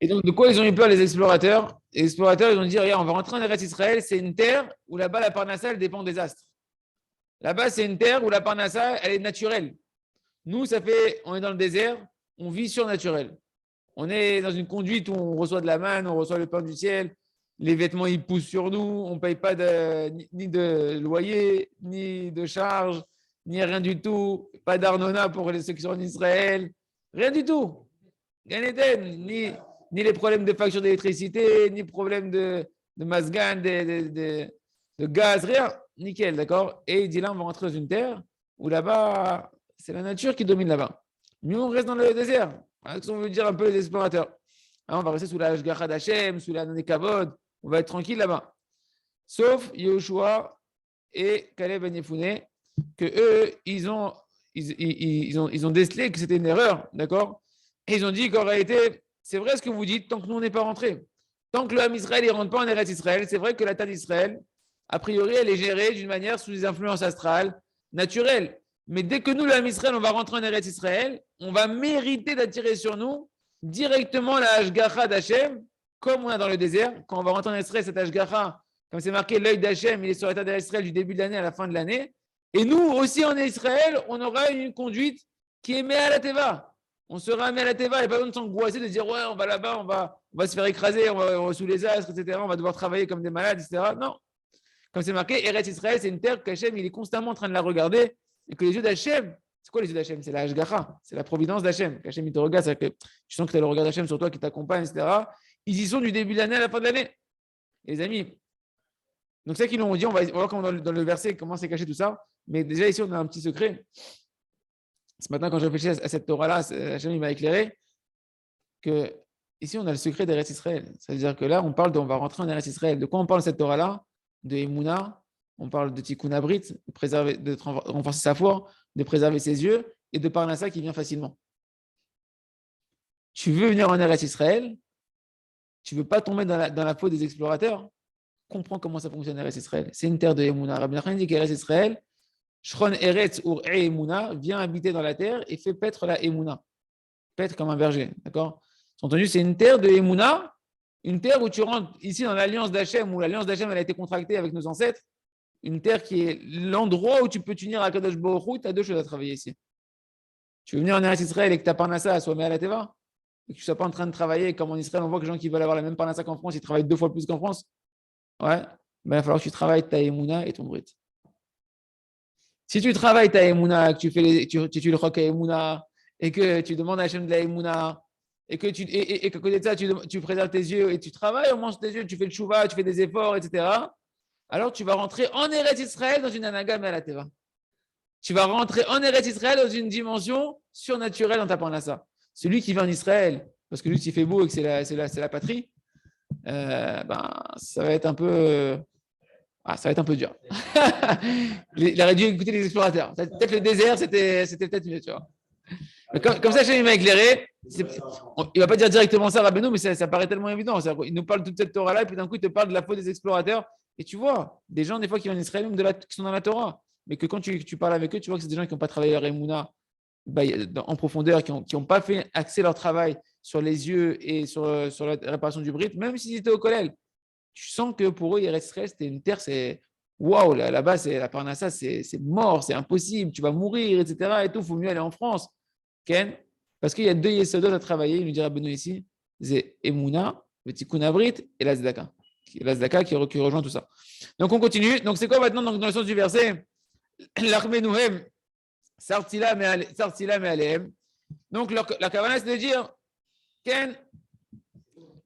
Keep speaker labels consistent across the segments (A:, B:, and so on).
A: Et donc, de quoi ils ont eu peur, les explorateurs? Les explorateurs, ils ont dit, regarde, on va rentrer en Eretz Israël, c'est une terre où là-bas, la Parnassa, elle dépend des astres. Là-bas, c'est une terre où la Parnassa, elle est naturelle. Nous, on est dans le désert, on vit surnaturel. On est dans une conduite où on reçoit de la manne, on reçoit le pain du ciel, les vêtements, ils poussent sur nous, on ne paye pas ni de loyer, ni de charge, ni rien du tout. Pas d'arnona pour ceux qui sont en Israël. Rien du tout. Gan Eden, ni les problèmes de facture d'électricité, ni problème de masgan, de gaz, rien. Nickel, d'accord. Et il dit là, on va rentrer dans une terre où là-bas, c'est la nature qui domine là-bas. Nous, on reste dans le désert. Qu'est-ce qu'on veut dire un peu les explorateurs? On va rester sous la Hashgacha d'Hachem, sous la Nanekavod. On va être tranquille là-bas. Sauf Yehoshua et Caleb Ben Yefouné, que eux, ils ont décelé que c'était une erreur, d'accord? Et ils ont dit qu'en réalité, c'est vrai ce que vous dites, tant que nous, on n'est pas rentré. Tant que le Ham Israël ne rentre pas en Eretz Israël, c'est vrai que la terre d'Israël, a priori, elle est gérée d'une manière sous les influences astrales, naturelles. Mais dès que nous, le Ham Israël, on va rentrer en Eretz Israël, on va mériter d'attirer sur nous directement la Hashgacha d'Hachem, comme on a dans le désert. Quand on va rentrer en Israël, cette Hashgacha, comme c'est marqué, l'œil d'Hachem, il est sur la terre d'Israël du début de l'année à la fin de l'année. Et nous aussi en Israël, on aura une conduite qui est à la Teva. On sera mis à la Teva, il n'y a pas besoin de s'angoisser, de dire ouais, on va là-bas, on va se faire écraser, on va sous les astres, etc. On va devoir travailler comme des malades, etc. Non. Comme c'est marqué, Eretz Israël, c'est une terre qu'Hachem, il est constamment en train de la regarder et que les yeux d'Hachem, c'est quoi les yeux d'Hachem? C'est la Hashgacha, c'est la providence d'Hachem. Qu'Hachem, il te regarde, c'est que tu sens que tu as le regard d'Hachem sur toi qui t'accompagne, etc. Ils y sont du début de l'année à la fin de l'année. Les amis. Donc, c'est ça qu'ils nous ont dit, on va voir comment dans le verset, comment c'est caché tout ça. Mais déjà, ici, on a un petit secret. Ce matin, quand je réfléchis à cette Torah-là, Hachem, il m'a éclairé que ici, on a le secret d'Eretz Israël. C'est-à-dire que là, on va rentrer en Eretz Israël. De quoi on parle cette Torah-là? De Emouna, on parle de Tikkun Abrit, de renforcer sa foi, de préserver ses yeux et de Parnassa qui vient facilement. Tu veux venir en Eretz Israël, tu ne veux pas tomber dans la peau des explorateurs, comprends comment ça fonctionne Eretz Israël. C'est une terre de Emouna. Rabbi Nachman dit qu'Eretz Israël, Shron Eretz Ur E Emouna, vient habiter dans la terre et fait paître la Emouna. Paître comme un berger, d'accord? Entendu, c'est une terre de Emouna, une terre où tu rentres ici dans l'alliance d'Hachem, où l'alliance d'Hachem elle a été contractée avec nos ancêtres, une terre qui est l'endroit où tu peux t'unir à Kadosh Baruch Hu, tu as deux choses à travailler ici. Tu veux venir en Eretz Israël et que ta Parnassa soit à la Teva, et que tu ne sois pas en train de travailler comme en Israël, on voit que les gens qui veulent avoir la même Parnassa qu'en France, ils travaillent 2 fois plus qu'en France. Ouais, ben, il va falloir que tu travailles ta Emouna et ton Brit. Si tu travailles ta Emouna, que tu fais tu le rock à Emouna, et que tu demandes à Hachem de la Emouna, et qu'à côté de ça, tu préserves tes yeux et tu travailles au moins sur tes yeux, tu fais le chouva, tu fais des efforts, etc. Alors tu vas rentrer en Eretz Israël dans une anagame à la Teva. Tu vas rentrer en Eretz Israël dans une dimension surnaturelle dans ta Parnassa. Celui qui vient en Israël, parce que lui, s'il fait beau et que c'est la patrie, ça va être un peu. Ça va être un peu dur. Il aurait dû écouter les explorateurs. Peut-être le désert, c'était peut-être mieux, tu vois. Comme ça, Hachem m'a éclairé. Il ne va pas dire directement ça, Rabbeinu, mais ça paraît tellement évident. Il nous parle de toute cette Torah-là, et puis d'un coup, il te parle de la faute des explorateurs. Et tu vois, des gens, des fois, qui viennent en Israël, même qui sont dans la Torah, mais que quand tu parles avec eux, tu vois que c'est des gens qui n'ont pas travaillé leur Emouna en profondeur, qui n'ont pas fait axer leur travail sur les yeux et sur la réparation du Brit, même s'ils étaient au Kollel. Tu sens que pour eux, Eretz-Israël, c'était une terre, c'est waouh, là-bas, c'est la Parnassa, c'est mort, c'est impossible, tu vas mourir, etc. Et tout, il faut mieux aller en France. Ken, parce qu'il y a 2 Yesodot à travailler, il nous dira Benoît ici, c'est Emouna, le Tikkun Abrit et la Zdaka. La Zdaka qui rejoint tout ça. Donc on continue. Donc c'est quoi maintenant dans le sens du verset? L'Armenouhem, Sartila mais Alehem. Donc la Kavana, c'est de dire, Ken,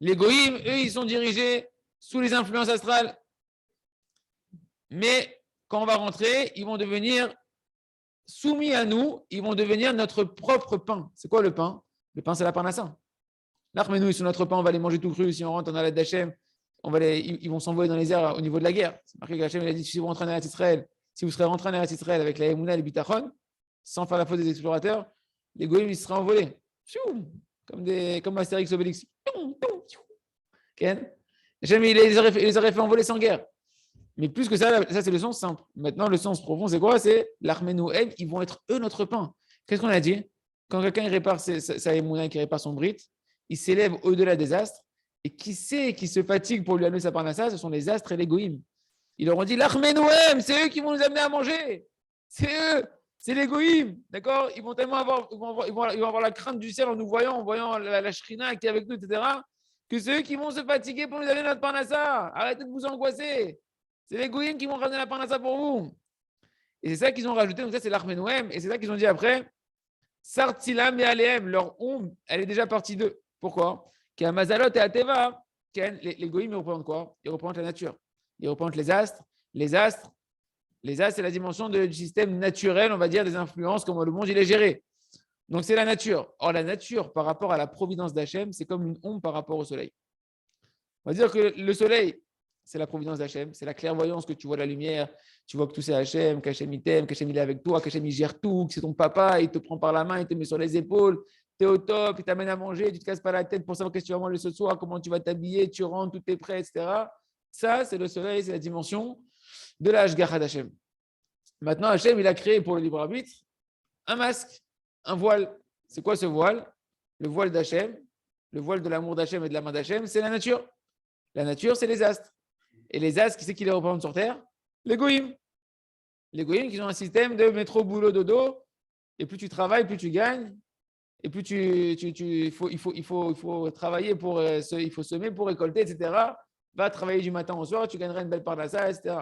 A: les Goïms, eux, ils sont dirigés sous les influences astrales. Mais quand on va rentrer, ils vont devenir soumis à nous, ils vont devenir notre propre pain. C'est quoi le pain? Le pain, c'est la Parnassa. L'Arménou, ils sont notre pain, on va les manger tout cru. Si on rentre dans la d'Hachem, ils vont s'envoler dans les airs au niveau de la guerre. C'est marqué qu'Hachem a dit si vous rentrez en Eretz Israël, si vous serez rentré en Eretz Israël avec la Emouna et le Bitachon, sans faire la faute des explorateurs, les Goïms, ils seraient envolés. Comme Astérix Obélix. Hachem, il les aurait fait envoler sans guerre. Mais plus que ça c'est le sens simple. Maintenant, le sens profond, c'est quoi? C'est l'Arménoël, ils vont être eux notre pain. Qu'est-ce qu'on a dit? Quand quelqu'un répare sa Emouna, qui répare son Brit, il s'élève au-delà des astres. Et qui sait qui se fatigue pour lui amener sa parnassa? Ce sont les astres et les goïms. Ils leur ont dit l'Achmenouem, c'est eux qui vont nous amener à manger. C'est eux, c'est les goïms. D'accord? Ils vont tellement avoir, ils vont avoir la crainte du ciel en voyant la Shrina qui est avec nous, etc. Que c'est eux qui vont se fatiguer pour nous amener notre parnassa. Arrêtez de vous angoisser. C'est les goïms qui vont ramener la parnassa pour vous. Et c'est ça qu'ils ont rajouté. Donc ça, c'est l'Achmenouem. Et c'est ça qu'ils ont dit après. Sartilam et Aleem, leur ombre, elle est déjà partie d'eux. Pourquoi? Car Mazalot et Ateva, les goïms, ils représentent quoi? Ils représentent la nature. Ils représentent les astres. Les astres, c'est la dimension du système naturel, on va dire, des influences, comment le monde il est géré. Donc c'est la nature. Or, la nature, par rapport à la providence d'Hachem, c'est comme une ombre par rapport au soleil. On va dire que le soleil, c'est la providence d'Hachem, c'est la clairvoyance que tu vois la lumière, tu vois que tout c'est Hachem, qu'Hachem il t'aime, qu'Hachem il est avec toi, qu'Hachem il gère tout, que c'est ton papa, il te prend par la main, il te met sur les épaules, tu es au top, il t'amène à manger, tu ne te casses pas la tête pour savoir qu'est-ce que tu vas manger ce soir, comment tu vas t'habiller, tu rentres, tout est prêt, etc. Ça, c'est le soleil, c'est la dimension de la Hashgacha d'Hachem. Maintenant, Hachem, il a créé pour le libre arbitre un masque, un voile. C'est quoi ce voile? Le voile d'Hachem, le voile de l'amour d'Hachem et de la main d'Hachem, c'est la nature. La nature, c'est les astres. Et les astres, qui c'est qui les représentent sur Terre? Les goïms. Les goïms qui ont un système de métro, boulot, dodo. Et plus tu travailles, plus tu gagnes. Et plus il faut travailler il faut semer pour récolter, etc. Va travailler du matin au soir, tu gagneras une belle part de ça, etc.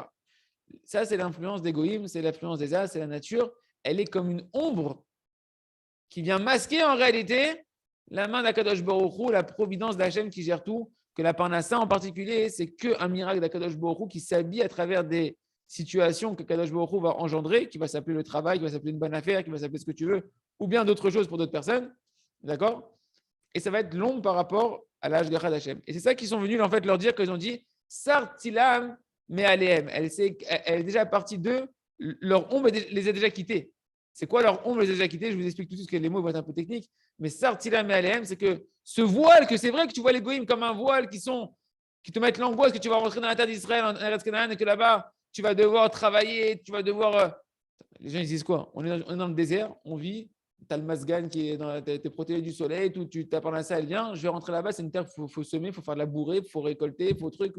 A: Ça, c'est l'influence des goïms, c'est l'influence des astres, c'est la nature. Elle est comme une ombre qui vient masquer en réalité la main d'Akadosh Baruch Hu, la providence d'Hachem qui gère tout. Que la parnassa en particulier, c'est qu'un miracle d'Akadosh Baruch Hu qui s'habille à travers des situations que Kadosh Baruch Hu va engendrer, qui va s'appeler le travail, qui va s'appeler une bonne affaire, qui va s'appeler ce que tu veux, ou bien d'autres choses pour d'autres personnes. D'accord? Et ça va être long par rapport à l'âge d'Hachem. Et c'est ça qu'ils sont venus en fait leur dire qu'ils ont dit Sartilam mais Aleem. Elle est déjà partie d'eux, leur ombre les a déjà quittés. C'est quoi leur ombre les a déjà quittés? Je vous explique tout de suite parce que les mots vont être un peu techniques. Mais Sartilam et Aleem, c'est que ce voile, que c'est vrai que tu vois les goïms comme un voile qui te mettent l'angoisse que tu vas rentrer dans la terre d'Israël, en Eretz Canaan, et que là-bas, tu vas devoir travailler, tu vas devoir. Les gens ils disent quoi? On est dans le désert, on vit, tu as le masgan qui est dans t'es protégé du soleil, tout, tu t'as parlé à ça, elle vient, je vais rentrer là-bas, c'est une terre, il faut semer, il faut faire de la bourrée, il faut récolter, il faut truc.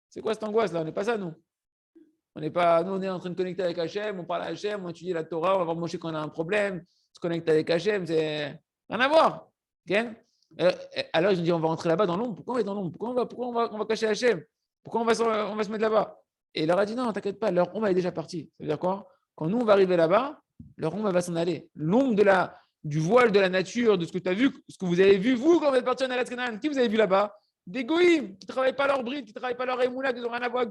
A: C'est quoi cette angoisse là? On n'est pas ça, nous. On n'est pas, nous, on est en train de connecter avec Hachem, on parle à Hachem, on étudie la Torah, on va voir Moshe quand on a un problème, se connecter avec Hachem, c'est rien à voir. Okay? Alors, je me dis, on va rentrer là-bas dans l'ombre. Pourquoi on va être dans l'ombre? Pourquoi on va cacher Hachem? Pourquoi on va se mettre là-bas? Et il leur a dit, non, t'inquiète pas, leur ombre est déjà partie. Ça veut dire quoi? Quand nous, on va arriver là-bas, leur ombre va s'en aller. L'ombre du voile de la nature, de ce que tu as vu, ce que vous avez vu, vous, quand vous êtes parti en Eretz Canaan, qui vous avez vu là-bas? Des goïms qui ne travaillent pas leur bride, qui ne travaillent pas leur émoula, qui n'ont rien à voir,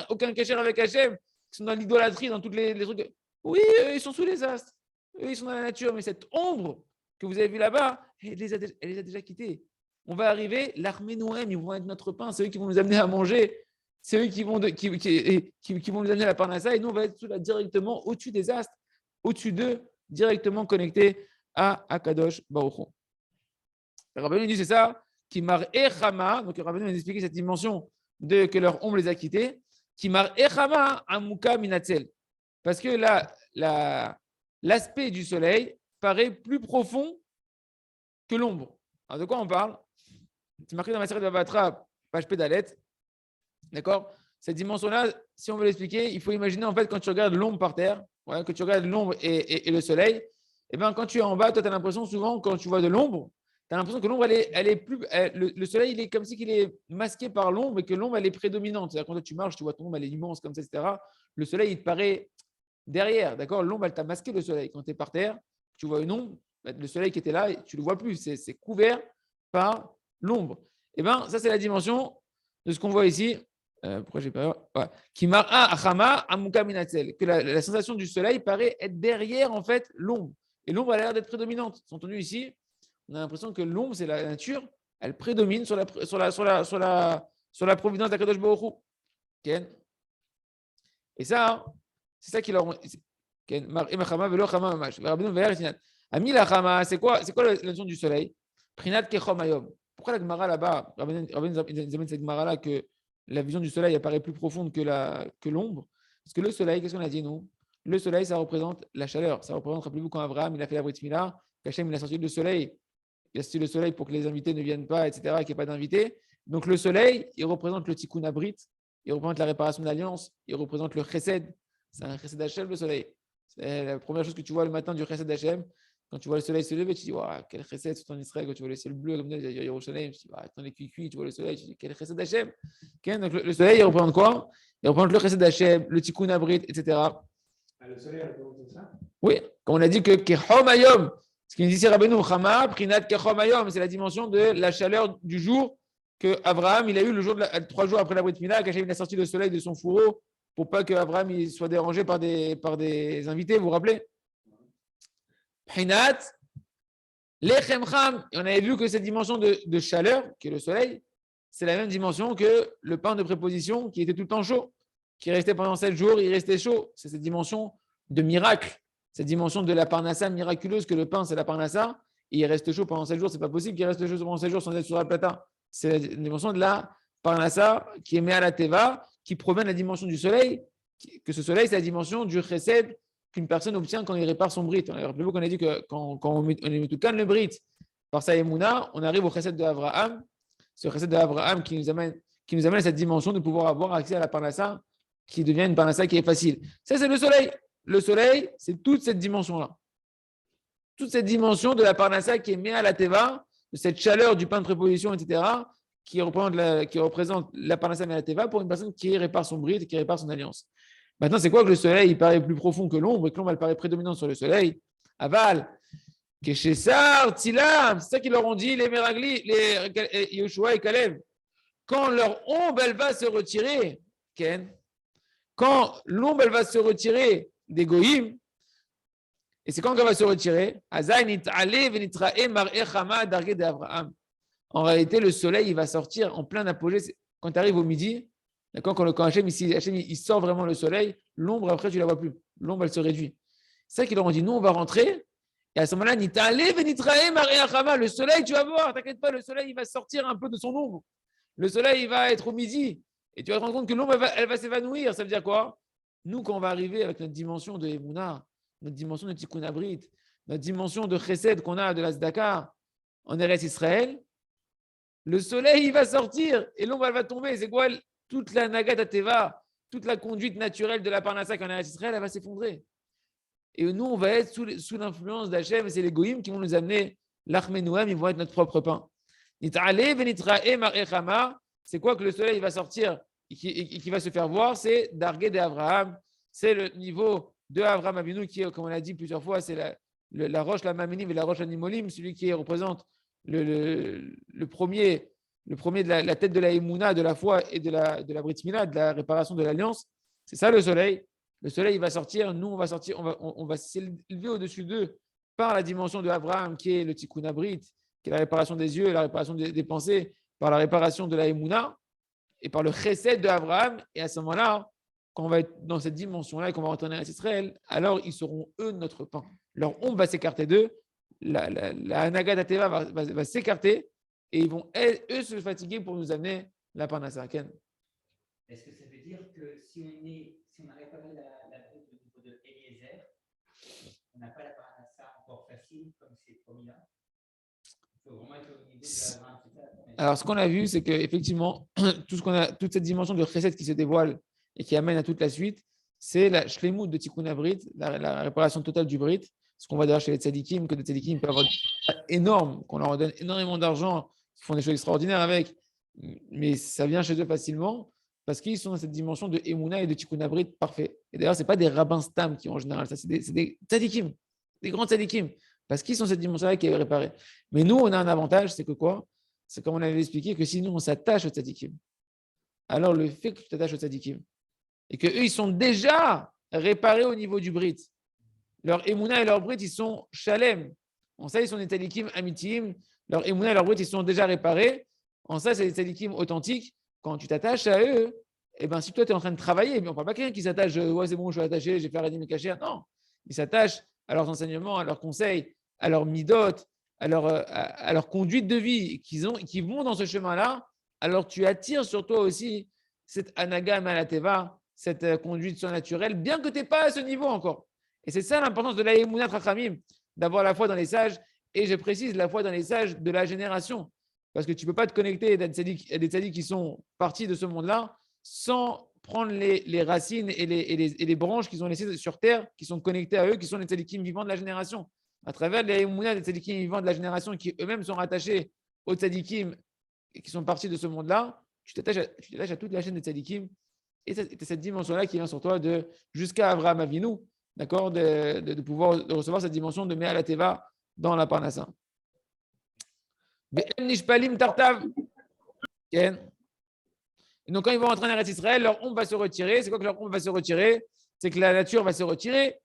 A: aucun cachet avec Hachem, qui sont dans l'idolâtrie, dans toutes les trucs. Oui, eux, ils sont sous les astres. Eux, ils sont dans la nature. Mais cette ombre que vous avez vue là-bas, elle les a déjà quittés. On va arriver, l'armée Noëm, ils vont être notre pain, c'est eux qui vont nous amener à manger, c'est eux qui vont nous amener la parnassa, et nous, on va être directement au-dessus des astres, au-dessus d'eux, directement connectés à Akadosh Baruch Hu. Le Rabbeinu dit, c'est ça, qui mar echama, donc le Rabbeinu va expliquer cette dimension de que leur ombre les a quittés, qui mar echama amuka minatzel. Parce que l'aspect du soleil paraît plus profond que l'ombre. Alors de quoi on parle? C'est marqué dans ma série de Bavatra, page Pédalet. D'accord? Cette dimension-là, si on veut l'expliquer, il faut imaginer en fait quand tu regardes l'ombre par terre, ouais, que tu regardes l'ombre et le soleil, et bien quand tu es en bas, toi tu as l'impression souvent quand tu vois de l'ombre, tu as l'impression que l'ombre, elle est plus. Le soleil, il est comme si il est masqué par l'ombre et que l'ombre, elle est prédominante. C'est-à-dire quand tu marches, tu vois ton ombre, elle est immense comme ça, etc. Le soleil, il te paraît derrière. D'accord? L'ombre, elle t'a masqué le soleil. Quand tu es par terre, tu vois une ombre, le soleil qui était là, tu ne le vois plus. C'est couvert par l'ombre. Et bien, ça, c'est la dimension de ce qu'on voit ici. Pourquoi j'ai pas. Ouais. Qui marque Achama Amuka Minatsel. Que la sensation du soleil paraît être derrière, en fait, l'ombre. Et l'ombre a l'air d'être prédominante. Entendu ici, on a l'impression que l'ombre, c'est la nature, elle prédomine sur la providence d'Akadosh Baruch Hu. Okay? Et ça, c'est ça qui leur. C'est quoi la notion du soleil? Prinat Kechom Ayom. Pourquoi la Gemara là-bas, Rabbeinu amène cette Gemara-là que la vision du soleil apparaît plus profonde que l'ombre? Parce que le soleil, qu'est-ce qu'on a dit nous? Le soleil, ça représente la chaleur. Ça représente, rappelez-vous, quand Abraham il a fait la Brit Mila, qu'Hachem il a sorti le soleil il y a aussi le soleil pour que les invités ne viennent pas, etc., qu'il n'y ait pas d'invités. Donc le soleil, il représente le tikkun abrit, il représente la réparation de l'alliance, il représente le chesed. C'est un chesed Hachem, le soleil. C'est la première chose que tu vois le matin du chesed Hachem. Quand tu vois le soleil se lever, tu dis, waouh, quel chesed, surtout en Israël, quand tu vois le ciel bleu, comme il y a Yerushalayim, tu dis, attends les cuits, tu vois le soleil, tu dis, quel chesed Hachem. Okay, donc le soleil, il représente quoi? Il représente le chesed Hachem, le tikkun abrit, etc.
B: Le soleil représente ça?
A: Oui, comme on a dit que Kechom Ayom, ce qu'il dit ici Rabbeinu, Chama, Prinat Kechom Ayom, c'est la dimension de la chaleur du jour que Abraham il a eu le jour 3 jours après la Brit Mila, qu'Hachem a sorti le soleil de son fourreau pour pas que Abraham il soit dérangé par des invités, vous vous rappelez? Prinat, Lechem Cham, et on avait vu que cette dimension de chaleur, qui est le soleil, c'est la même dimension que le pain de préposition qui était tout le temps chaud, qui restait pendant 7 jours, il restait chaud. C'est cette dimension de miracle, cette dimension de la parnassa miraculeuse que le pain, c'est la parnassa, et il reste chaud pendant 7 jours. C'est pas possible qu'il reste chaud pendant 7 jours sans être sur la plata. C'est la dimension de la parnassa qui est mise à la teva, qui provient de la dimension du soleil, que ce soleil, c'est la dimension du chesed qu'une personne obtient quand il répare son brit. Rappelez-vous qu'on a dit que quand on met tout le brit par sa émouna, on arrive au chesed de Abraham, ce chesed de Abraham qui nous amène à cette dimension de pouvoir avoir accès à la parnassa qui devient une parnassa qui est facile. Ça, c'est le soleil. Le soleil, c'est toute cette dimension-là. Toute cette dimension de la parnassa qui est mise à la teva, de cette chaleur du pain de préposition, etc., qui représente la parnassa mise à la teva pour une personne qui répare son brit, qui répare son alliance. Maintenant, c'est quoi que le soleil, il paraît plus profond que l'ombre et que l'ombre, elle paraît prédominante sur le soleil? Aval, Keshessar, Tzilam, c'est ça qu'ils leur ont dit, les Meragli, les Yoshua et Caleb. Quand leur ombre, elle va se retirer, Ken, quand l'ombre, elle va se retirer des goïms, et c'est quand elle va se retirer, en réalité, le soleil, il va sortir en plein apogée. Quand tu arrives au midi, d'accord, quand Hachem, il sort vraiment le soleil, l'ombre, après, tu ne la vois plus. L'ombre, elle se réduit. C'est ça qu'ils leur ont dit, nous, on va rentrer, et à ce moment-là, le soleil, tu vas voir, t'inquiète pas, le soleil, il va sortir un peu de son ombre. Le soleil, il va être au midi. Et tu vas te rendre compte que l'ombre, elle va s'évanouir. Ça veut dire quoi? Nous, quand on va arriver avec notre dimension de Emouna, notre dimension de Tikkun Abrit, notre dimension de Chesed qu'on a de la Zdaka en Eretz Israël, le soleil, il va sortir et l'ombre, elle va tomber. C'est quoi? Toute la Nagat Teva, toute la conduite naturelle de la Parnassa en Eretz Israël, elle va s'effondrer. Et nous, on va être sous l'influence d'Hachem, et c'est les Goïms qui vont nous amener l'Achmenouam, ils vont être notre propre pain. C'est quoi que le soleil va sortir et qui va se faire voir? C'est Dargé d'Abraham. C'est le niveau de Abraham Avinu qui, comme on l'a dit plusieurs fois, c'est la roche, la Maminim et la roche Animolim, celui qui représente le premier de la tête de la Emouna, de la foi et de la Brit Mila, de la réparation de l'alliance. C'est ça le soleil. Le soleil, il va sortir. Nous, on va sortir, on va s'élever au-dessus d'eux par la dimension de Abraham qui est le Tikkun Abrit, qui est la réparation des yeux, la réparation des pensées, par la réparation de la Emouna et par le chesed de Abraham. Et à ce moment-là, quand on va être dans cette dimension-là et qu'on va retourner à Israël, alors ils seront eux notre pain. Leur ombre va s'écarter d'eux, la Hanagat Ateva va s'écarter et ils vont eux se fatiguer pour nous amener la Parnassa. Ken.
C: Est-ce que ça veut dire que si on a réparé la bride au niveau de Eliezer, on n'a pas la Parnassa encore facile comme c'est promis là?
A: Alors, ce qu'on a vu, c'est qu'effectivement, toute cette dimension de chesed qui se dévoile et qui amène à toute la suite, c'est la shlemut de Tikkun Abrit, la réparation totale du Brit. Ce qu'on voit d'ailleurs chez les tzadikim, que les tzadikim peuvent avoir énorme, qu'on leur donne énormément d'argent, qu'ils font des choses extraordinaires avec, mais ça vient chez eux facilement parce qu'ils sont dans cette dimension de Emouna et de Tikkun Abrit parfait. Et d'ailleurs, ce n'est pas des rabbins stam qui ont en général ça, c'est des tzadikim, des grands tzadikim. Parce qu'ils sont cette dimension-là qui est réparée. Mais nous, on a un avantage, c'est que quoi? C'est comme on avait expliqué, que si nous, on s'attache au tzadikim, alors le fait que tu t'attaches au tzadikim, et qu'eux, ils sont déjà réparés au niveau du Brit, leur Emouna et leur Brit, ils sont shalem. En ça, ils sont des tzadikim amitim. Leur Emouna et leur Brit, ils sont déjà réparés. En ça, c'est des tzadikim authentiques. Quand tu t'attaches à eux, eh ben, si toi, tu es en train de travailler, mais on ne parle pas quelqu'un qui s'attache, ouais, c'est bon, je suis attaché, j'ai fait Radim et Kacher. Non, ils s'attachent à leurs enseignements, à leurs conseils, à leur midot, à leur conduite de vie, qui vont dans ce chemin-là, alors tu attires sur toi aussi cette anaga malateva, cette conduite surnaturelle, bien que tu n'es pas à ce niveau encore. Et c'est ça l'importance de la Emunat Rachamim, d'avoir la foi dans les sages Et je précise la foi dans les sages de la génération. Parce que tu ne peux pas te connecter à des tzaddik qui sont partis de ce monde-là sans prendre les racines et les branches qu'ils ont laissées sur terre, qui sont connectées à eux, qui sont les tzaddikim vivants de la génération. À travers les émounas des tzaddikim vivants de la génération qui eux-mêmes sont rattachés aux tzaddikim et qui sont partis de ce monde-là, tu t'attaches à toute la chaîne des tzaddikim et c'est cette dimension-là qui vient sur toi jusqu'à Avraham Avinu, d'accord, de pouvoir recevoir cette dimension de Mea la Teva dans la Parnassa. Nishpalim Tartav. Et donc, quand ils vont rentrer en Eretz Israël, leur ombre va se retirer. C'est quoi que leur ombre va se retirer? C'est que la nature va se retirer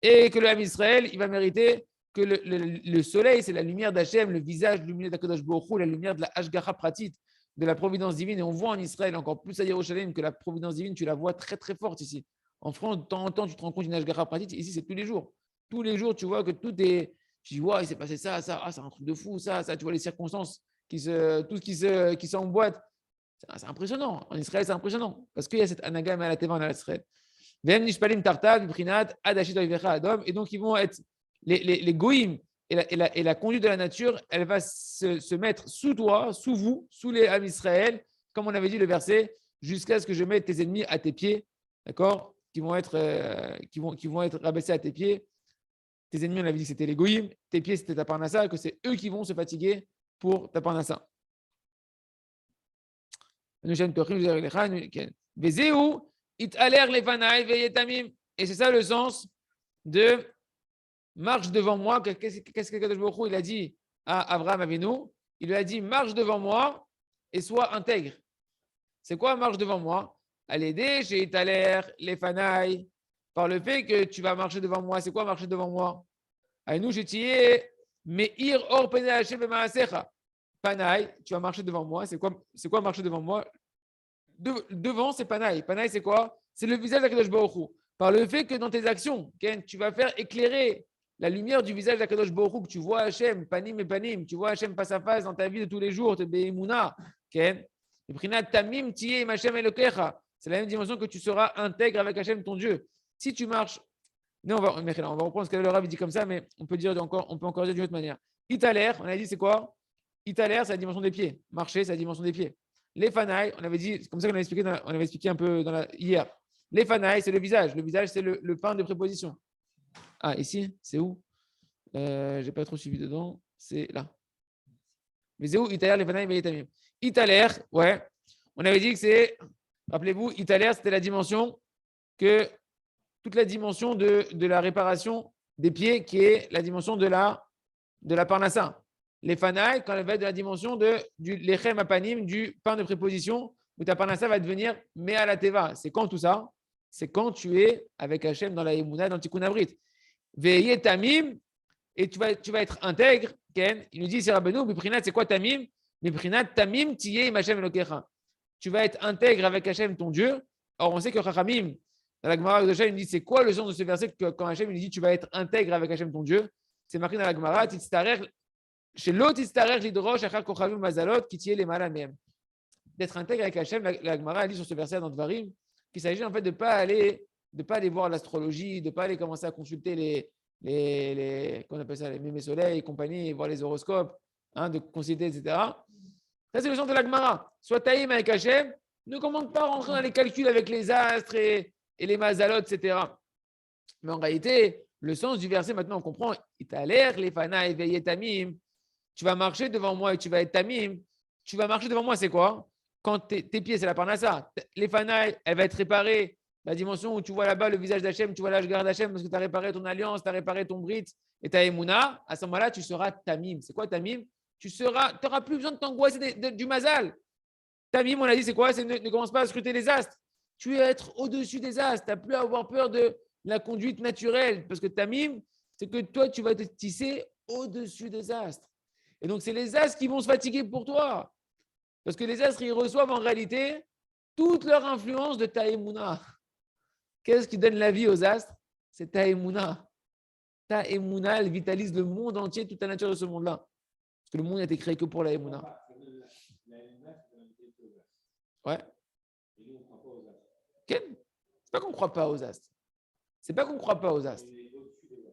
A: et que le Ham Israël, il va mériter que le soleil, c'est la lumière d'Hachem, le visage lumineux d'Akadosh Baruch Hu, la lumière de la Hashgacha Pratit, de la providence divine. Et on voit en Israël, encore plus à Yerushalayim, que la providence divine, tu la vois très très forte ici. En France, de temps en temps, tu te rends compte d'une Hashgacha Pratit. Ici, c'est tous les jours. Tous les jours, tu vois que tout est. Tu dis, ouais, il s'est passé ça, c'est un truc de fou, ça. Tu vois les circonstances, tout ce qui s'emboîte. C'est impressionnant. En Israël, c'est impressionnant. Parce qu'il y a cette anagame à la teva en Israël. Et donc, ils vont être les goïms et la conduite de la nature, elle va se mettre sous toi, sous vous, sous les Ham Israël, comme on avait dit le verset, jusqu'à ce que je mette tes ennemis à tes pieds, d'accord, qui vont être rabaissés à tes pieds. Tes ennemis, on avait dit que c'était les goïms, tes pieds, c'était ta parnassa, que c'est eux qui vont se fatiguer pour ta parnassa. Et c'est ça le sens de marche devant moi. Qu'est-ce que Kadosh Baruch Hu, il a dit à Avraham Avinu? Il lui a dit marche devant moi et sois intègre. C'est quoi marche devant moi? À l'aider chez Italer, les Fanaï, par le fait que tu vas marcher devant moi. C'est quoi marcher devant moi? Aïnou, j'ai tiré, mais ir or Panaï, tu vas marcher devant moi. C'est quoi marcher devant moi? Devant, c'est Panaï. Panaï, c'est quoi? C'est le visage d'Akadosh Baruch Hu. Par le fait que dans tes actions, tu vas faire éclairer la lumière du visage d'Akadosh Baruch Hu, que tu vois Hachem, panim et panim, tu vois Hachem face à face dans ta vie de tous les jours, te be'emuna. C'est la même dimension que tu seras intègre avec Hachem, ton Dieu. Si tu marches, non, on va reprendre ce que le Rav dit comme ça, mais on peut encore dire d'une autre manière. Italer, on a dit c'est quoi? Italer, c'est la dimension des pieds. Marcher, c'est la dimension des pieds. Les fanaï, on avait dit, c'est comme ça qu'on avait expliqué un peu hier. Les fanaï, c'est le visage. Le visage, c'est le pain de préposition. Ah, ici, c'est où? Je n'ai pas trop suivi dedans. C'est là. Mais c'est où? Italer, les fanaï, veyetamim. Italer, ouais. On avait dit que c'est, rappelez-vous, Italer, c'était la dimension toute la dimension de la réparation des pieds, qui est la dimension de la parnassa. Les fanaï, quand elle va être de la dimension du lechem apanim, du pain de préposition, où ta parnassa va devenir mea la teva. C'est quand tout ça? C'est quand tu es avec Hachem dans la Emouna, dans le Tikkun Avrit. Veillez tamim, et tu vas être intègre. Ken, il nous dit, c'est Rabbeinu, Miprinat, c'est quoi tamim? Miprinat tamim tiye im Hachem elokecha. Tu vas être intègre avec Hachem, ton Dieu. Or, on sait que Chachamim, dans la Gemara de Hachem, il dit, c'est quoi le sens de ce verset quand Hachem il dit, tu vas être intègre avec Hachem, ton Dieu? C'est marqué dans la Gemara, chez l'autre, d'être intègre avec Hachem, la Gemara dit sur ce verset dans Dvarim qu'il s'agit en fait de ne pas aller voir l'astrologie, de ne pas aller commencer à consulter qu'on appelle ça, les mémés soleils et compagnie, voir les horoscopes, de consulter, etc. Ça, c'est le sens de la Gemara. Sois taïm avec Hachem, ne commande pas rentrer dans les calculs avec les astres et les mazalot, etc. Mais en réalité, le sens du verset, maintenant, on comprend. Il t'a l'air, les fana éveillés tamim. Tu vas marcher devant moi et tu vas être tamim. Tu vas marcher devant moi, c'est quoi? Quand tes pieds, c'est la parnassa. Les fanaï, elle va être réparée. La dimension où tu vois là-bas le visage d'Hachem, tu vois l'Ashgar d'Hachem parce que tu as réparé ton alliance, tu as réparé ton brit et ta émouna. À ce moment-là, tu seras tamim. C'est quoi tamim? Tu n'auras plus besoin de t'angoisser du mazal. Tamim, on a dit, c'est quoi? Ne commence pas à scruter les astres. Tu vas être au-dessus des astres. Tu n'as plus à avoir peur de la conduite naturelle. Parce que tamim, c'est que toi, tu vas te tisser au-dessus des astres. Et donc, c'est les astres qui vont se fatiguer pour toi. Parce que les astres, ils reçoivent en réalité toute leur influence de ta émouna. Qu'est-ce qui donne la vie aux astres? C'est ta émouna. Ta émouna, elle vitalise le monde entier, toute la nature de ce monde-là. Parce que le monde n'a été créé que pour la émouna. Ouais. C'est pas qu'on ne croit pas aux astres. C'est pas qu'on ne croit pas aux astres.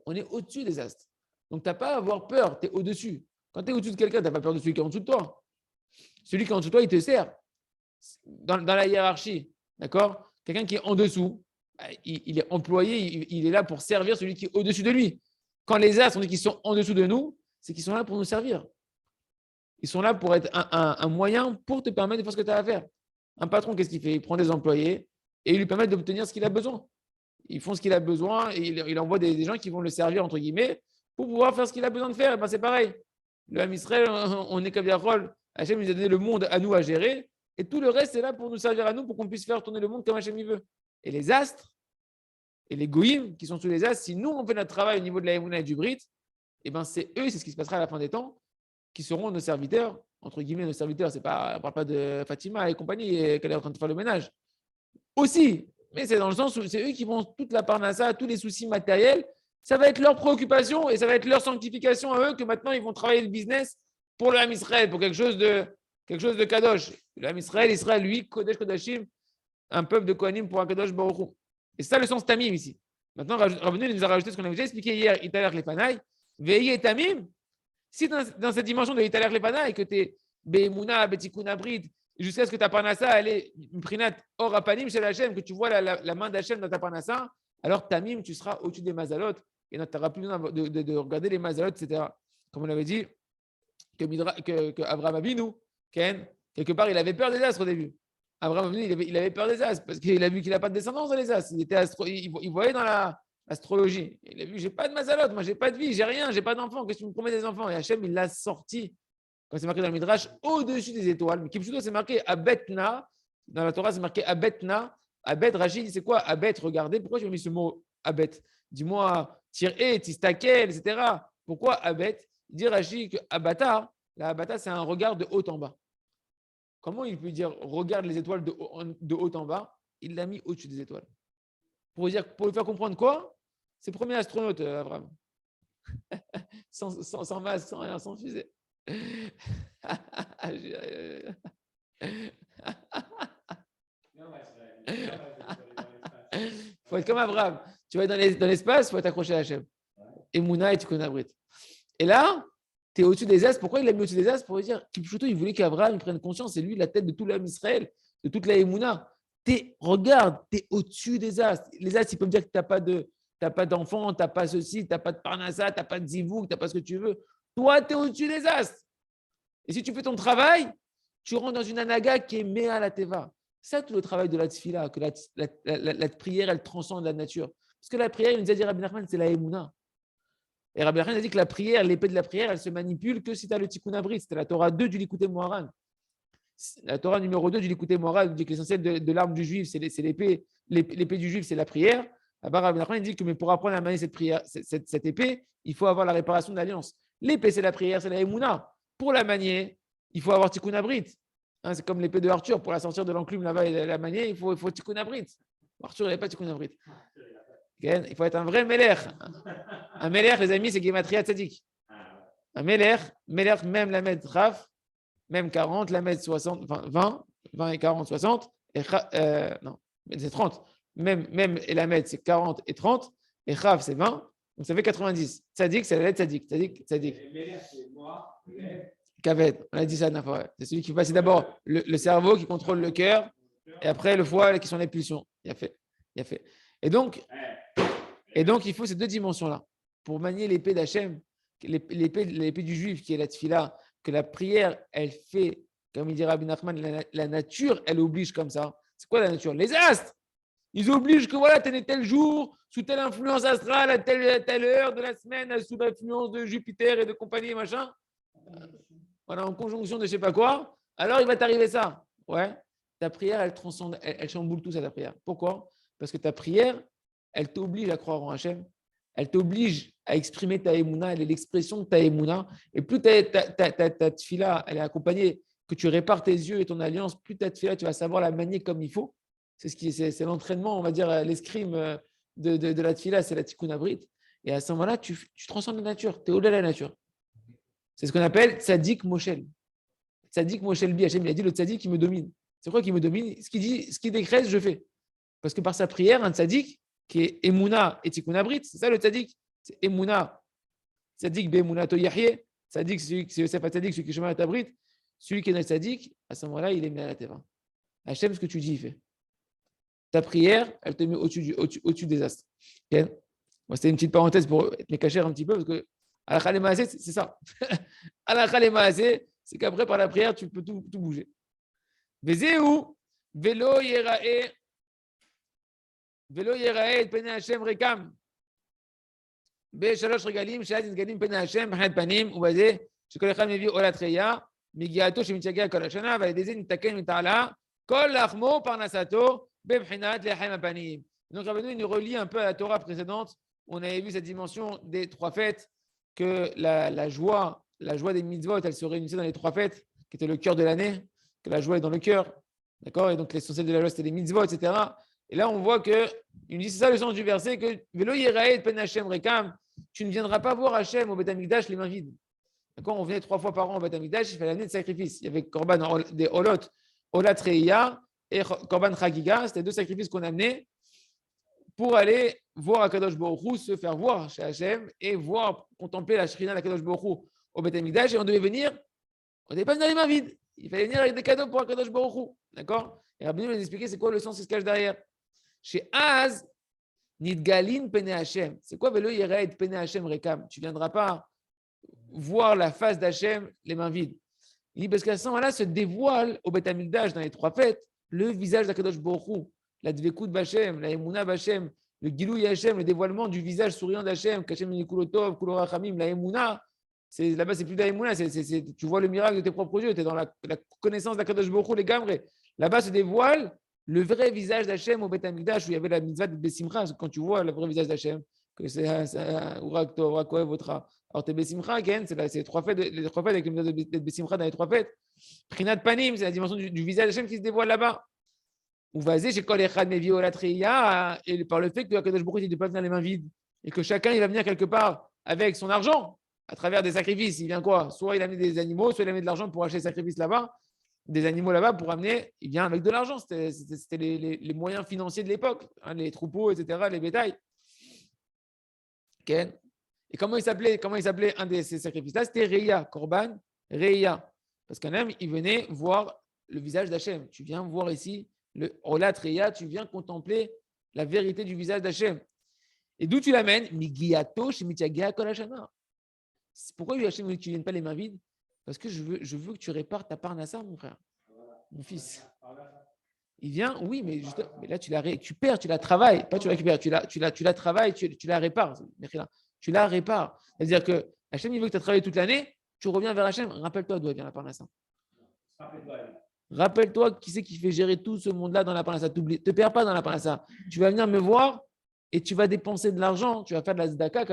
A: On est au-dessus des astres. Donc, tu n'as pas à avoir peur, tu es au-dessus. Quand tu es au-dessus de quelqu'un, tu n'as pas peur de celui qui est en dessous de toi. Celui qui est en dessous de toi, il te sert. Dans la hiérarchie, d'accord? Quelqu'un qui est en dessous, il est employé, il est là pour servir celui qui est au-dessus de lui. Quand les astres, on dit qu'ils sont en dessous de nous, c'est qu'ils sont là pour nous servir. Ils sont là pour être un moyen pour te permettre de faire ce que tu as à faire. Un patron, qu'est-ce qu'il fait? Il prend des employés et il lui permet d'obtenir ce qu'il a besoin. Ils font ce qu'il a besoin et il envoie des gens qui vont le servir, entre guillemets, pour pouvoir faire ce qu'il a besoin de faire. Ben, c'est pareil. Le Ham Israël, on est comme des rôles. Hachem nous a donné le monde à nous à gérer et tout le reste est là pour nous servir à nous, pour qu'on puisse faire tourner le monde comme Hachem il veut. Et les astres et les goïms qui sont sous les astres, si nous on fait notre travail au niveau de la Emouna et du Brit, eh ben c'est eux, c'est ce qui se passera à la fin des temps, qui seront nos serviteurs, entre guillemets nos serviteurs. C'est pas, on ne parle pas de Fatima et compagnie qu'elle est en train de faire le ménage. Aussi, mais c'est dans le sens où c'est eux qui vont toute la parnassa, tous les soucis matériels, ça va être leur préoccupation et ça va être leur sanctification à eux que maintenant ils vont travailler le business pour le Ham Israël, pour quelque chose de kadosh. Le Ham Israël, il sera lui, Kodesh Kodashim, un peuple de Kohanim pour un kadosh Baruch Hu. Et c'est ça le sens tamim ici. Maintenant, Rabbeinu nous a rajouté ce qu'on avait déjà expliqué hier, Italach Lefanai, Veillez tamim. Si dans cette dimension de Italach Lefanai, que tu es Be'emuna, Betikuna Brit, jusqu'à ce que ta parnassa, elle est Prinat Or Apanim chez Hachem, que tu vois la main d'Hachem dans ta parnassa, alors tamim, tu seras au-dessus des mazalot et tu n'auras plus besoin de regarder les mazalot, etc. Comme on l'avait dit, que Abraham Avinu, quelque part, il avait peur des astres au début. Abraham Avinu, il avait peur des astres parce qu'il a vu qu'il n'a pas de descendance dans les astres. Il voyait dans l'astrologie. Il a vu, j'ai pas de mazalot, moi j'ai pas de vie, j'ai rien, j'ai pas d'enfants. Qu'est-ce que tu me promets des enfants? Et Hachem, il l'a sorti, quand c'est marqué dans le Midrash, au-dessus des étoiles. Mais Kipchuto, c'est marqué Abetna. Dans la Torah, c'est marqué Abetna. Abet, Rachid, c'est quoi Abet? Regardez. Pourquoi j'ai mis ce mot Abet? Dis-moi, tir-et, tistakel, etc. Pourquoi Abet? Il dit Rachid que Abata, la Abata, c'est un regard de haut en bas. Comment il peut dire regarde les étoiles de haut en bas? Il l'a mis au-dessus des étoiles. Pour lui faire comprendre quoi? C'est le premier astronaute, Abraham. sans masse, sans rien, sans fusée. Il faut être comme Abraham. Tu vas être dans l'espace, il faut être accroché à Hachem. Et Mouna et Tikkun Abrit. Et là, tu es au-dessus des astres. Pourquoi il l'a mis au-dessus des astres? Pour lui dire Kipchuto, il voulait qu'Abraham prenne conscience, c'est lui la tête de tout l'âme Israël, de toute la Emouna. Regarde, tu es au-dessus des astres. Les astres, ils peuvent dire que tu n'as pas d'enfant, tu n'as pas ceci, tu n'as pas de parnassa, tu n'as pas de zivouk, tu n'as pas ce que tu veux. Toi, tu es au-dessus des astres. Et si tu fais ton travail, tu rentres dans une anaga qui est méa la teva. C'est ça tout le travail de la tfila, que la prière, elle transcende la nature. Parce que la prière, il nous a dit Rabbi Nachman, c'est la Emouna. Et Rabbi Nachman a dit que la prière, l'épée de la prière, elle se manipule que si tu as le Tikkun Abrit. C'était la Torah 2 du Likutei Moharan. La Torah numéro 2 du Likutei Moharan dit que l'essentiel de l'arme du juif, c'est l'épée. L'épée du juif, c'est la prière. Là-bas, Rabbi Nachman dit que mais pour apprendre à manier cette prière, cette épée, il faut avoir la réparation de l'alliance. L'épée, c'est la prière, c'est la Emouna. Pour la manier, il faut avoir Tikkun Abrit. C'est comme l'épée de Arthur. Pour la sortir de l'enclume là-bas et la manier, il faut Tikkun Abrit. Arthur, il n'avait pas Tikkun Abrit. Il faut être un vrai Melech. Un Melech, les amis, c'est Gematria Tzadik. Un Melech, même la mètre Raf, même 40, la mètre 60, 20 et 40, 60. Non, c'est 30. Même et la mètre, c'est 40 et 30. Et Raf, c'est 20. Donc ça fait 90. Tzadik, c'est la lettre Tzadik. Tzadik.
B: Melech, c'est moi.
A: Kaved, on a dit ça la fois. C'est celui qui passe d'abord le cerveau qui contrôle le cœur et après le foie qui sont les pulsions. Il a fait. Et donc, il faut ces deux dimensions-là pour manier l'épée d'Hachem, l'épée du juif qui est la tfila, que la prière, elle fait, comme il dit Rabbi Nachman, la nature, elle oblige comme ça. C'est quoi la nature? Les astres. Ils obligent que voilà, tel jour, sous telle influence astrale, à telle heure de la semaine, sous l'influence de Jupiter et de compagnie, machin. Voilà, en conjonction de je ne sais pas quoi, alors il va t'arriver ça. Ouais, ta prière, elle transcende, elle chamboule tout ça, ta prière. Pourquoi? Parce que ta prière, elle t'oblige à croire en Hachem, elle t'oblige à exprimer ta émouna, elle est l'expression de ta émouna. Et plus ta tfila, elle est accompagnée, que tu répares tes yeux et ton alliance, plus ta tfila, tu vas savoir la manier comme il faut. C'est l'entraînement, on va dire, l'escrime de la tfila, c'est la tikkun abrit. Et à ce moment-là, tu transcendes la nature, tu es au-delà de la nature. C'est ce qu'on appelle tzadik moshel. Tzadik moshel bi. Hachem, il a dit le tzadik qui me domine. C'est quoi qui me domine? Ce qu'il décrète, je fais. Parce que par sa prière, un tzadik qui est Emouna et Tikkun Abrit, c'est ça le tzadik. C'est Emouna, Tzadik be'emunato yahye, Tzadik, c'est Yosef Tzadik, celui qui est chemin à Tabrit, celui qui est dans le Tzadik, à ce moment-là, il est mis à la Teva. Hachem, ce que tu dis, il fait. Ta prière, elle te met au-dessus des astres. Okay? Bon, c'était une petite parenthèse pour me cacher un petit peu, parce que Alakha le Maaseh, c'est ça. Alakha le Maaseh, c'est qu'après, par la prière, tu peux tout bouger. Vezeu, velo yerae et pene Hashem rekam. בשלוש רגלים, שאז נתגלים פני השם, מבחינת פנים, ובזה שכל אחד מביא עולת ראייה, מגיעתו שמתשגע כל השנה, ועל ידי זה נתקן מתעלה, כל לחמו פרנסתו, בבחינת לחם הפנים. Donc, Rabbeinu, il nous relie un peu à la Torah précédente. On avait vu cette dimension des trois fêtes, que la joie des mitzvot, elle se réunissait dans les trois fêtes, qui étaient le cœur de l'année, que la joie est dans le cœur. D'accord? Et donc, l'essentiel de la joie, c'était les mitzvot, etc. Et là, on voit que, il nous dit, c'est ça le sens du verset, que Velo Yerae pen Hashem Rekam, tu ne viendras pas voir Hashem au Beth Amikdash les mains vides. D'accord? On venait 3 fois par an au Beth Amikdash, il fallait amener des sacrifices. Il y avait Korban, des Olot, Olat Reiya et Korban Chagiga. C'était 2 sacrifices qu'on amenait pour aller voir Akadosh Baruch Hu, se faire voir chez Hashem et voir, contempler la Shrina d'Akadosh Baruch Hu au Beth Amikdash. Et on devait venir, on n'avait pas venir les mains vides. Il fallait venir avec des cadeaux pour Akadosh Baruch Hu. D'accord? Et Rabbi nous a expliqué c'est quoi le sens qui se cache derrière. Chez Az, Nidgalin Pene Hashem. C'est quoi Velo Yered Pene Hashem Rekam? Tu ne viendras pas voir la face d'Hachem les mains vides. Il dit parce qu'à ce moment-là se dévoile au Beth Amikdash dans les 3 fêtes le visage d'Akadosh Baruch Hu, la Dvekut B'Hashem, la Emunah B'Hashem, le Gilou Hashem, le dévoilement du visage souriant d'Hachem, Kachem Nikulotov, Kulorachamim, la Emunah. Là-bas, c'est plus de la Emunah, tu vois le miracle de tes propres yeux, tu es dans la connaissance d'Akadosh Baruch Hu, les gamres. Là-bas se dévoile le vrai visage d'Hachem au Beth Amikdash où il y avait la mitzvah de Bessimcha. Quand tu vois le vrai visage d'Hachem, que c'est Urak Tov, Urak Kohev, Votra. Alors, t'es Bessimcha, c'est les 3 fêtes avec le mitzvah de Bessimcha dans les 3 fêtes. Prinat Panim, c'est la dimension du visage d'Hachem qui se dévoile là-bas. Ou Vazé, chez Kol Echad Mevi Olat Reiya, et par le fait que Akadosh Baruch Hu ne peut pas venir les mains vides, et que chacun il va venir quelque part avec son argent, à travers des sacrifices. Il vient quoi? Soit il a mis des animaux, soit il a mis de l'argent pour acheter des sacrifices là-bas. Des animaux là-bas pour amener, il vient avec de l'argent. C'était les moyens financiers de l'époque, hein, les troupeaux, etc., les bétails. Okay. Et comment il s'appelait un de ces sacrifices-là? C'était Reya, Korban, Reya. Parce qu'un homme, il venait voir le visage d'Hachem. Tu viens voir ici le Olat Reya, tu viens contempler la vérité du visage d'Hachem. Et d'où tu l'amènes? Migiato Shemitiagia Kolashana. Pourquoi Hachem veut que tu ne viennes pas les mains vides? Parce que je veux que tu répares ta parnassa, mon frère, mon fils. Il vient, oui, mais là, tu la récupères, tu la travailles. Pas tu la récupères, tu la travailles, tu la répares. Tu la répares. C'est-à-dire que Hachem, il veut que tu as travaillé toute l'année, tu reviens vers Hachem. Rappelle-toi d'où vient la parnassa. Rappelle-toi qui c'est qui fait gérer tout ce monde-là dans la parnassa. Ne te perds pas dans la parnassa. Tu vas venir me voir et tu vas dépenser de l'argent. Tu vas faire de la zdaka,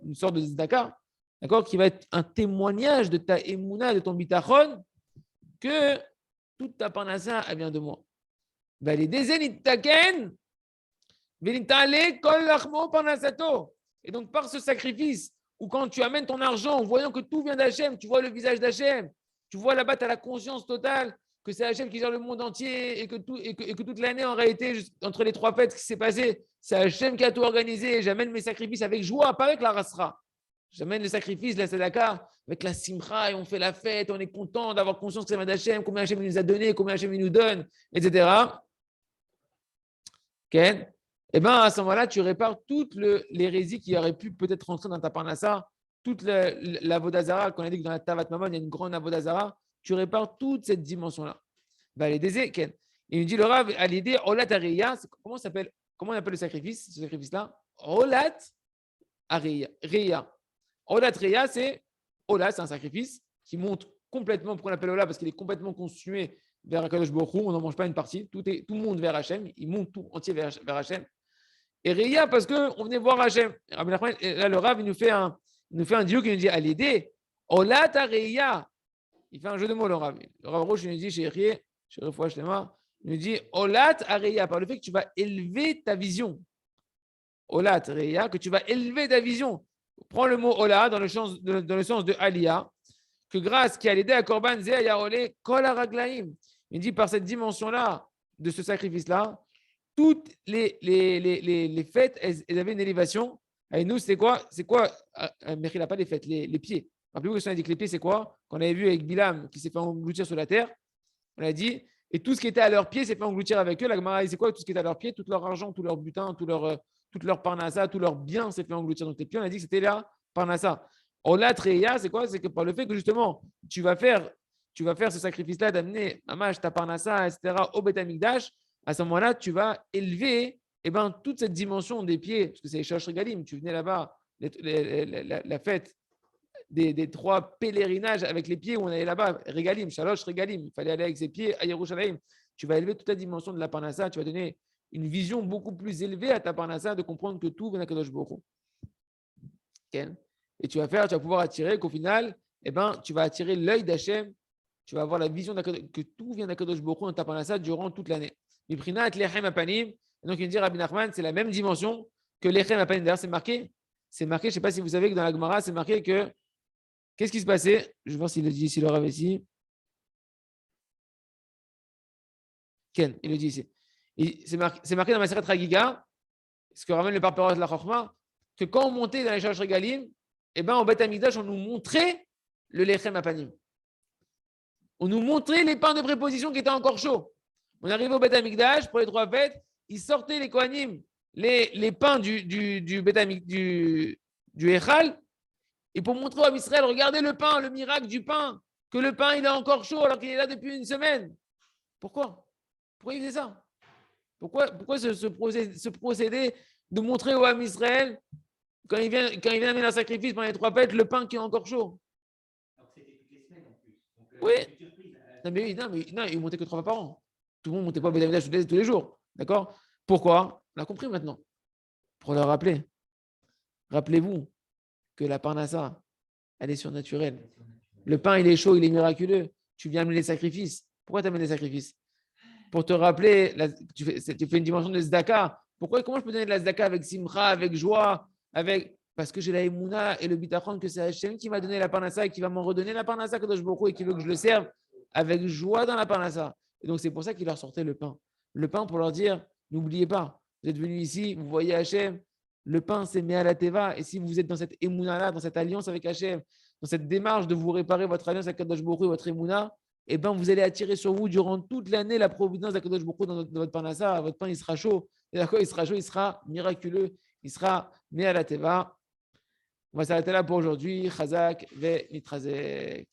A: une sorte de zdaka. D'accord, qui va être un témoignage de ta émouna, de ton bitachon, que toute ta parnassa, elle vient de moi. Et donc, par ce sacrifice, ou quand tu amènes ton argent en voyant que tout vient d'Hachem, tu vois le visage d'Hachem, tu vois là-bas, tu as la conscience totale que c'est Hachem qui gère le monde entier et que toute l'année, en réalité, entre les 3 fêtes qui s'est passé, c'est Hachem qui a tout organisé. J'amène mes sacrifices avec joie, pas avec la rasra. J'amène le sacrifice, la sadaka, avec la simcha, et on fait la fête, on est content d'avoir conscience que ça vient d'Hachem, combien Hachem nous a donné, combien Hachem nous donne, etc. Okay. Et bien, à ce moment-là, tu répares toute l'hérésie qui aurait pu peut-être rentrer dans ta parnassa, toute la vodazara, qu'on a dit que dans la Tavat Mamon, il y a une grande vodazara, tu répares toute cette dimension-là. Et il nous dit, le Rav, à l'idée, Olat Areya, comment on appelle le sacrifice, ce sacrifice-là? Olat Areya. Olat Reya, c'est un sacrifice qui monte complètement, pourquoi on l'appelle Ola? Parce qu'il est complètement consumé vers Akadosh Baruch Hu, on n'en mange pas une partie, tout monte vers Hachem, il monte tout entier vers Hachem. Et Reya, parce qu'on venait voir Hachem. Et là, le Rav, il nous fait un dieu qui nous dit à l'idée, Olat Reya. Il fait un jeu de mots, le Rav. Le Rav Roche, il nous dit, chez Refouach Shlema, il nous dit, Olat Reya, par le fait que tu vas élever ta vision. Olat Reya, que tu vas élever ta vision. Prends le mot Ola dans le sens de Aliyah, que grâce qui a aidé à Korban Zé Yarole Kol Haraglaim. Il dit par cette dimension-là, de ce sacrifice-là, toutes les fêtes, elles avaient une élévation Et nous, c'est quoi? Mais il n'a pas les fêtes, les pieds. Rappelez-vous que on a dit que les pieds, c'est quoi? Qu'on avait vu avec Bilam qui s'est fait engloutir sur la terre. On a dit, et tout ce qui était à leurs pieds s'est fait engloutir avec eux. La Gemara, c'est quoi? Tout ce qui était à leurs pieds, tout leur argent, tout leur butin, toute leur parnassa, tout leur bien s'est fait engloutir. Donc les pieds, on a dit que c'était la parnassa. Ola Treya, c'est quoi? C'est que par le fait que justement, tu vas faire ce sacrifice-là d'amener Mamash, ta parnassa, etc., au Beth Amikdash, à ce moment-là, tu vas élever toute cette dimension des pieds, parce que c'est les Shalosh Regalim. Tu venais là-bas, la fête des 3 pèlerinages avec les pieds où on allait là-bas, Regalim, Shalosh Regalim. Il fallait aller avec ses pieds à Yerushalayim. Tu vas élever toute la dimension de la parnassa, tu vas donner une vision beaucoup plus élevée à ta parnassa de comprendre que tout vient d'Akadosh Baruch Hu. Okay. Et tu vas pouvoir attirer qu'au final, tu vas attirer l'œil d'Hachem, tu vas avoir la vision que tout vient d'Akadosh Baruch Hu dans ta parnassa durant toute l'année. Miprinat lechem apanim. Donc il dit Rabbi Nachman, c'est la même dimension que lechem apanim. D'ailleurs, c'est marqué, je ne sais pas si vous savez que dans la Gemara, c'est marqué que qu'est-ce qui se passait? Je vais voir s'il le dit ici, le Rav ici. Ken, il le dit ici. C'est marqué dans ma Maseret Ragiga, ce que ramène le Parperos de la Chochma, que quand on montait dans les Shalosh Regalim, au Beth Amikdash, on nous montrait le Lechem Apanim. On nous montrait les pains de préposition qui étaient encore chauds. On arrivait au Beth Amikdash pour les 3 fêtes, ils sortaient les Kohanim, les pains du Echal, et pour montrer à Israël, regardez le pain, le miracle du pain, que le pain il est encore chaud alors qu'il est là depuis une semaine. Pourquoi il faisait ça? Pourquoi ce procédé de montrer au Ham Israël, quand il vient amener un sacrifice pendant les 3 fêtes, le pain qui est encore chaud?
C: Alors c'était toutes les semaines en plus. Donc,
A: oui. Non, il ne montait que 3 fois par an. Tout le monde ne montait pas au Beth Amikdash tous les jours. D'accord? Pourquoi? On a compris maintenant. Pour leur rappeler. Rappelez-vous que la parnassa, elle est surnaturelle. Le pain, il est chaud, il est miraculeux. Tu viens amener les sacrifices. Pourquoi tu amènes les sacrifices? Pour te rappeler, tu fais une dimension de Zdaka. Comment je peux donner de la Zdaka avec simcha, avec joie, parce que j'ai la Emouna et le bitachon que c'est Hachem qui m'a donné la parnassa et qui va m'en redonner la parnassa Kadosh Baruch Hu et qui veut que je le serve avec joie dans la parnassa. Et donc c'est pour ça qu'il leur sortait le pain. Le pain pour leur dire, n'oubliez pas, vous êtes venus ici, vous voyez Hachem, le pain c'est Me'ala Teva. Et si vous êtes dans cette Emouna-là, dans cette alliance avec Hachem, dans cette démarche de vous réparer votre alliance avec Kadosh Baruch Hu, votre Emouna, vous allez attirer sur vous durant toute l'année la providence d'Akadosh Baruch Hu dans votre parnassa. Votre pain, il sera chaud. Et d'accord, il sera chaud, il sera miraculeux. Il sera Me'ala Teva. On va s'arrêter là pour aujourd'hui. Chazak ve nitrazek.